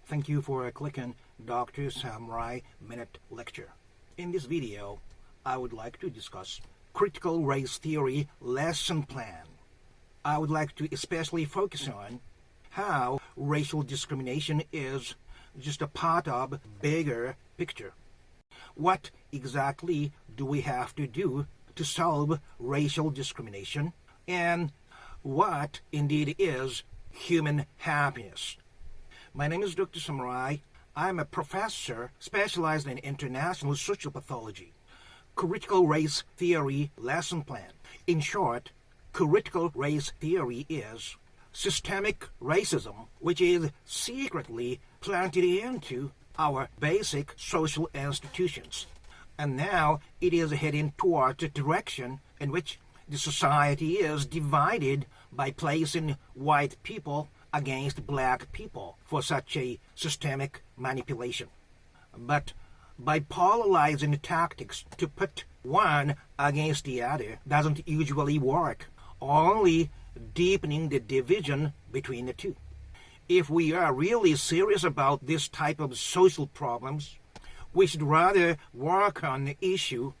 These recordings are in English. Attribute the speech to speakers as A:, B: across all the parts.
A: Thank you for clicking Dr. Samurai Minute Lecture. In this video, I would like to discuss critical race theory lesson plan. I would like to especially focus on how racial discrimination is just a part of a bigger picture. What exactly do we have to do to solve racial discrimination? And what indeed is human happiness? My name is Dr. Samurai. I'm a professor specialized in international social pathology. Critical race theory lesson plan. In short, critical race theory is systemic racism, which is secretly planted into our basic social institutions. And now it is heading towards a direction in which the society is divided by placing white people against black people for such a systemic manipulation. But by polarizing tactics to put one against the other doesn't usually work, only deepening the division between the two. If we are really serious about this type of social problems, we should rather work on the issue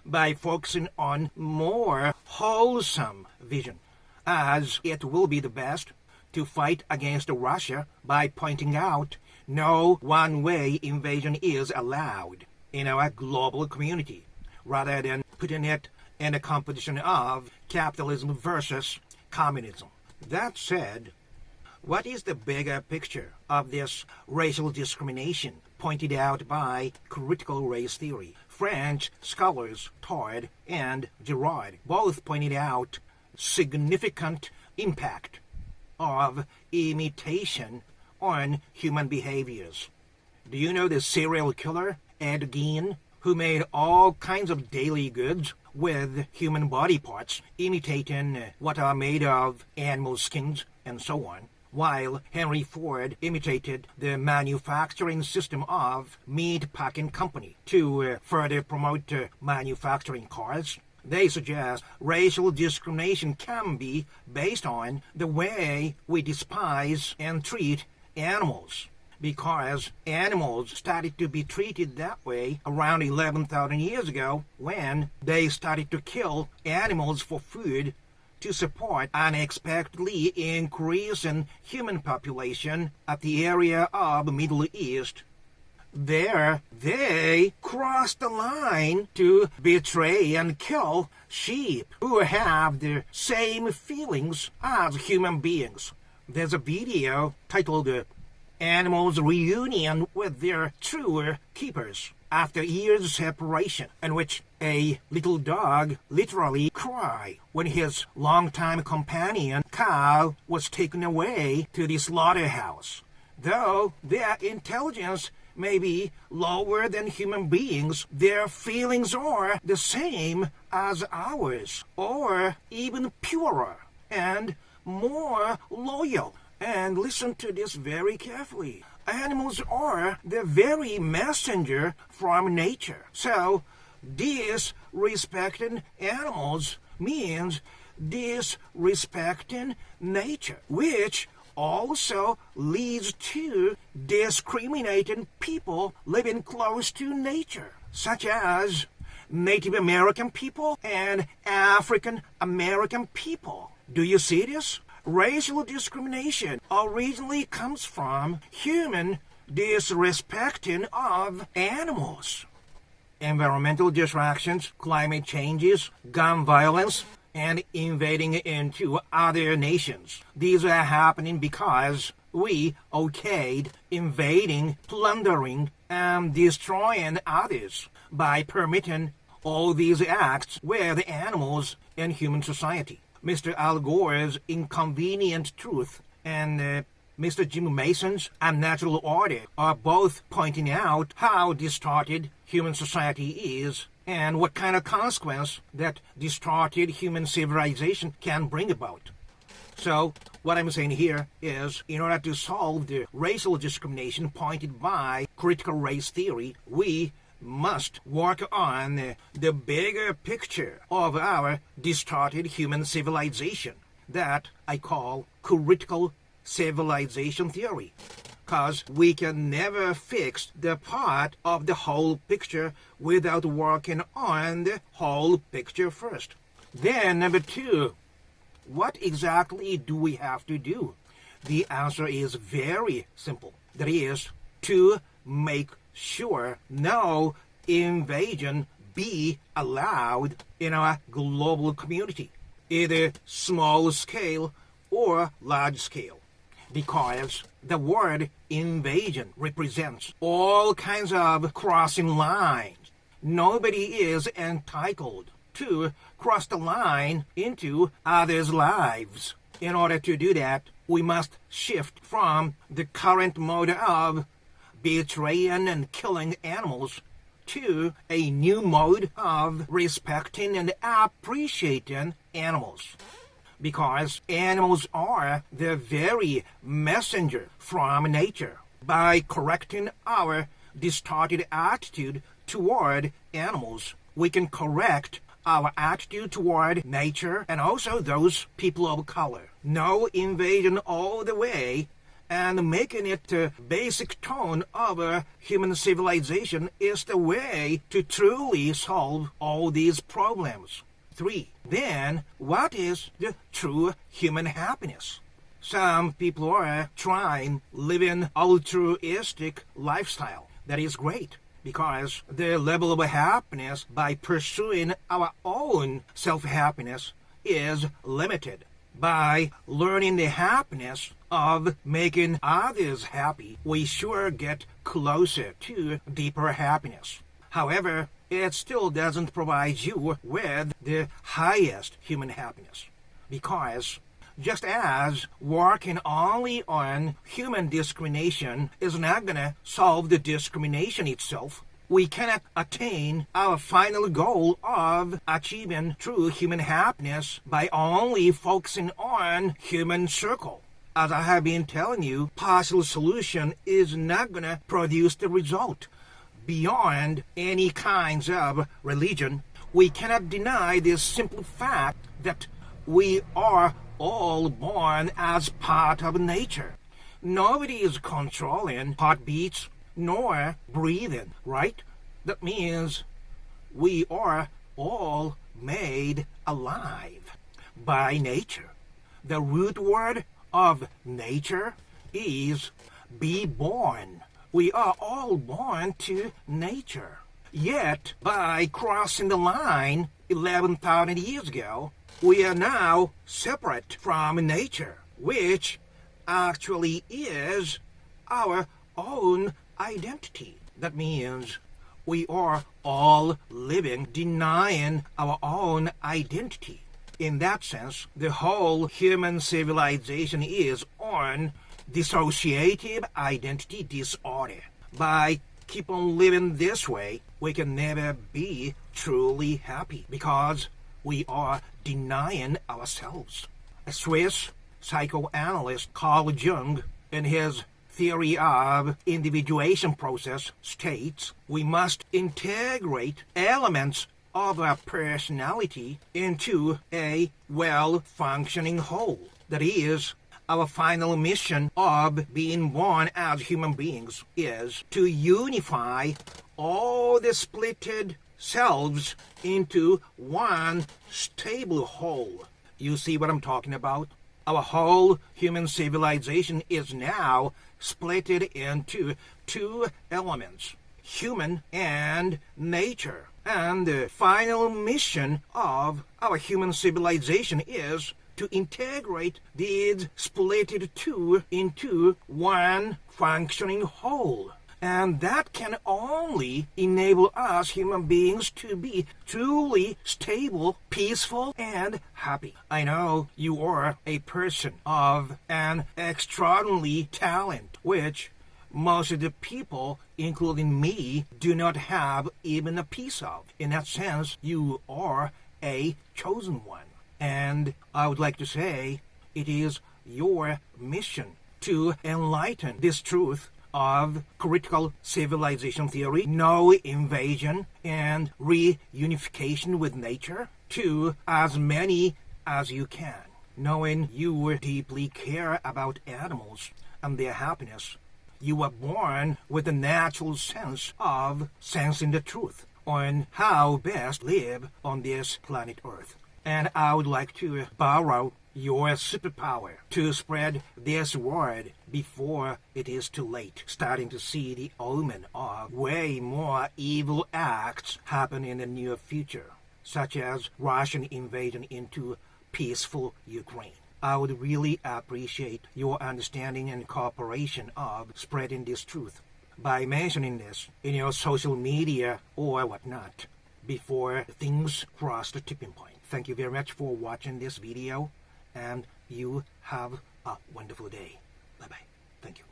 A: by focusing on more wholesome vision, as it will be the best to fight against Russia by pointing out no one-way invasion is allowed in our global community, rather than putting it in a competition of capitalism versus communism. That said, what is the bigger picture of this racial discrimination pointed out by critical race theory? French scholars Tord and Girard both pointed out significant impact of imitation on human behaviors. Do you know the serial killer Ed Gein, who made all kinds of daily goods with human body parts, imitating what are made of animal skins and so on, while Henry Ford imitated the manufacturing system of Meat Packing Company to further promote manufacturing cars? They suggest racial discrimination can be based on the way we despise and treat animals, because animals started to be treated that way around 11,000 years ago when they started to kill animals for food to support unexpectedly increasing human population at the area of the Middle East. There, they crossed the line to betray and kill sheep who have the same feelings as human beings. There's a video titled Animals' Reunion with Their True Keepers after years of separation, in which a little dog literally cried when his longtime companion cow was taken away to the slaughterhouse. Though their intelligence may be lower than human beings, their feelings are the same as ours, or even purer and more loyal. And listen to this very carefully. Animals are the very messenger from nature. So, disrespecting animals means disrespecting nature, which also leads to discriminating people living close to nature, such as Native American people and African American people. Do you see this? Racial discrimination originally comes from human disrespecting of animals. Environmental distractions, climate changes, gun violence, and invading into other nations. These are happening because we okayed invading, plundering, and destroying others by permitting all these acts with animals in human society. Mr. Al Gore's Inconvenient Truth and Mr. Jim Mason's Unnatural Order are both pointing out how distorted human society is and what kind of consequence that distorted human civilization can bring about. So, what I'm saying here is, in order to solve the racial discrimination pointed by critical race theory, we must work on the bigger picture of our distorted human civilization that I call critical civilization theory. because we can never fix the part of the whole picture without working on the whole picture first. Then number 2, what exactly do we have to do? The answer is very simple. That is, to make sure no invasion be allowed in our global community, either small scale or large scale, because the word invasion represents all kinds of crossing lines. Nobody is entitled to cross the line into others' lives. In order to do that, we must shift from the current mode of betraying and killing animals to a new mode of respecting and appreciating animals. Because animals are the very messenger from nature. By correcting our distorted attitude toward animals, we can correct our attitude toward nature and also those people of color. No invasion all the way, and making it the basic tone of a human civilization is the way to truly solve all these problems. 3. Then, what is the true human happiness? Some people are trying living altruistic lifestyle. That is great, because the level of happiness by pursuing our own self-happiness is limited. By learning the happiness of making others happy, we sure get closer to deeper happiness. However, it still doesn't provide you with the highest human happiness, because just as working only on human discrimination is not going to solve the discrimination itself, we cannot attain our final goal of achieving true human happiness by only focusing on human circle. As I have been telling you, partial solution is not going to produce the result. Beyond any kinds of religion, we cannot deny this simple fact that we are all born as part of nature. Nobody is controlling heartbeats nor breathing, right? That means we are all made alive by nature. The root word of nature is be born. We are all born to nature. Yet, by crossing the line 11,000 years ago, we are now separate from nature, which actually is our own identity. That means we are all living denying our own identity. In that sense, the whole human civilization is on dissociative identity disorder. By keep on living this way, we can never be truly happy because we are denying ourselves. A Swiss psychoanalyst Carl Jung, in his theory of individuation process, states we must integrate elements of our personality into a well-functioning whole. That is, our final mission of being born as human beings is to unify all the splitted selves into one stable whole. You see what I'm talking about? Our whole human civilization is now splitted into two elements, human and nature. And the final mission of our human civilization is to integrate these splitted two into one functioning whole. And that can only enable us human beings to be truly stable, peaceful, and happy. I know you are a person of an extraordinary talent, which most of the people, including me, do not have even a piece of. In that sense, you are a chosen one. And I would like to say it is your mission to enlighten this truth of critical civilization theory, no invasion, and reunification with nature to as many as you can. Knowing you deeply care about animals and their happiness, You were born with a natural sense of sensing the truth on how best live on this planet Earth. And I would like to borrow your superpower to spread this word before it is too late, starting to see the omen of way more evil acts happen in the near future, such as Russian invasion into peaceful Ukraine. I would really appreciate your understanding and cooperation of spreading this truth by mentioning this in your social media or whatnot before things cross the tipping point. Thank you very much for watching this video, and you have a wonderful day. Bye-bye. Thank you.